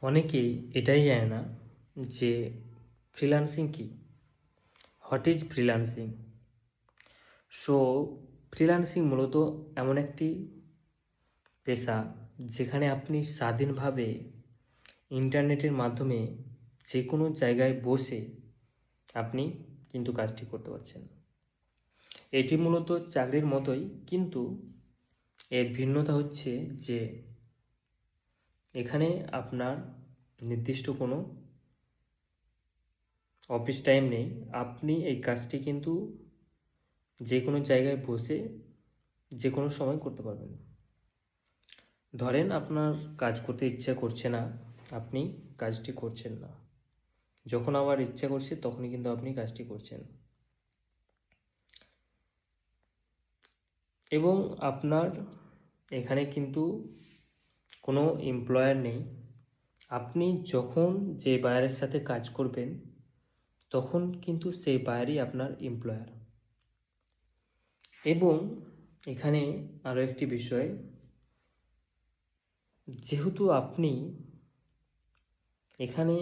অনেকেই এটাই জানে না যে ফ্রিল্যান্সিং কি, what is freelancing. So freelancing মূলত এমন একটি পেশা যেখানে আপনি স্বাধীনভাবে ইন্টারনেটের মাধ্যমে যে কোনো জায়গায় বসে আপনি কিন্তু কাজটি করতে পারছেন। এটি মূলত চাকরির মতোই, কিন্তু এর ভিন্নতা হচ্ছে যে এখানে আপনার নির্দিষ্ট কোনো অফিস টাইম নেই। আপনি এই কাজটি কিন্তু যে কোনো জায়গায় বসে যে কোনো সময় করতে পারবেন। ধরেন আপনার কাজ করতে ইচ্ছা করছে না, আপনি কাজটি করছেন না, যখন আবার ইচ্ছা করছে তখনই কিন্তু আপনি কাজটি করছেন। এবং আপনার এখানে কিন্তু কোনো এমপ্লয়ার নেই। আপনি যখন যে বায়ারের সাথে কাজ করবেন তখন কিন্তু সেই বায়ারই আপনার এমপ্লয়ার। এবং এখানে আরও একটি বিষয়, যেহেতু আপনি এখানে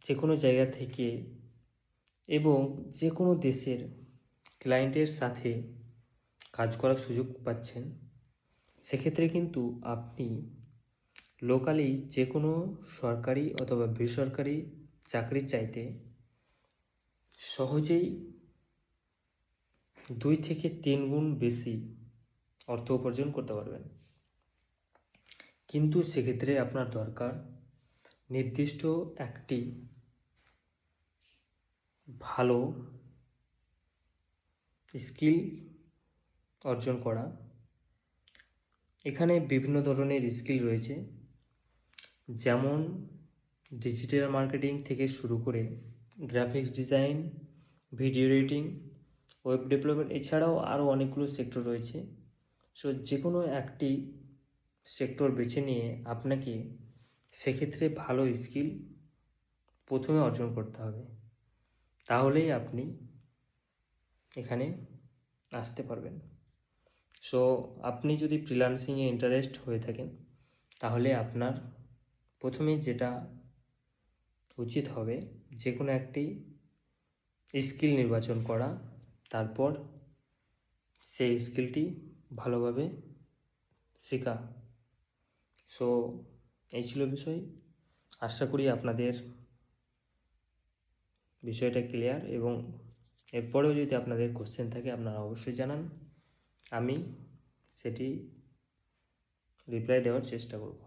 যে কোনো জায়গা থেকে এবং যে কোনো দেশের ক্লায়েন্টের সাথে কাজ করার সুযোগ পাচ্ছেন, সেক্ষেত্রে কিন্তু আপনি লোকালি যে কোনো সরকারি অথবা বেসরকারি চাকরির চাইতে সহজেই 2 থেকে 3 গুণ বেশি অর্থ উপার্জন করতে পারবেন। কিন্তু সেক্ষেত্রে আপনার দরকার নির্দিষ্ট একটি ভালো স্কিল অর্জন করা। এখানে বিভিন্ন ধরনের স্কিল রয়েছে, যেমন ডিজিটাল মার্কেটিং থেকে শুরু করে graphics design, video editing, web development, এছাড়াও আরও অনেকগুলো সেক্টর রয়েছে। সো যে কোনো একটি সেক্টর বেছে নিয়ে আপনাকে সেক্ষেত্রে ভালো স্কিল প্রথমে অর্জন করতে হবে, তাহলেই আপনি এখানে আসতে পারবেন। সো আপনি যদি ফ্রিল্যান্সিংয়ে ইন্টারেস্ট হয়ে থাকেন, তাহলে আপনার প্রথমে যেটা উচিত হবে যে কোনো একটি স্কিল নির্বাচন করা, তারপর সেই স্কিলটি ভালোভাবে শেখা। সো এই ছিল বিষয়। আশা করি আপনাদের বিষয়টা ক্লিয়ার, এবং এরপরেও যদি আপনাদের কোশ্চেন থাকে আপনারা অবশ্যই জানান, আমি সেটি রিপ্লাই দেওয়ার চেষ্টা করব।